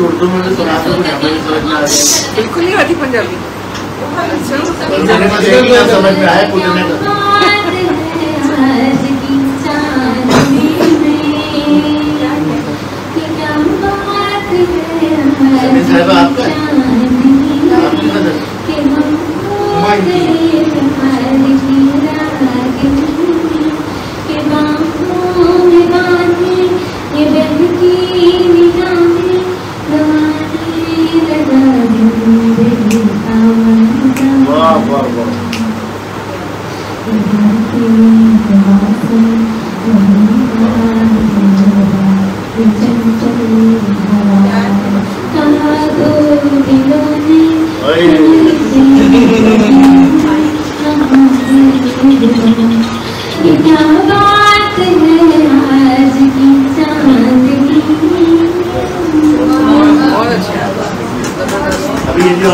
उर्दू में भी सुना दो, हमें समझ में आ जाए। बिल्कुल नहीं आती पंजाबी। समझ में आया पूछने का। आपका वाह वाह वाह। अभी ये जो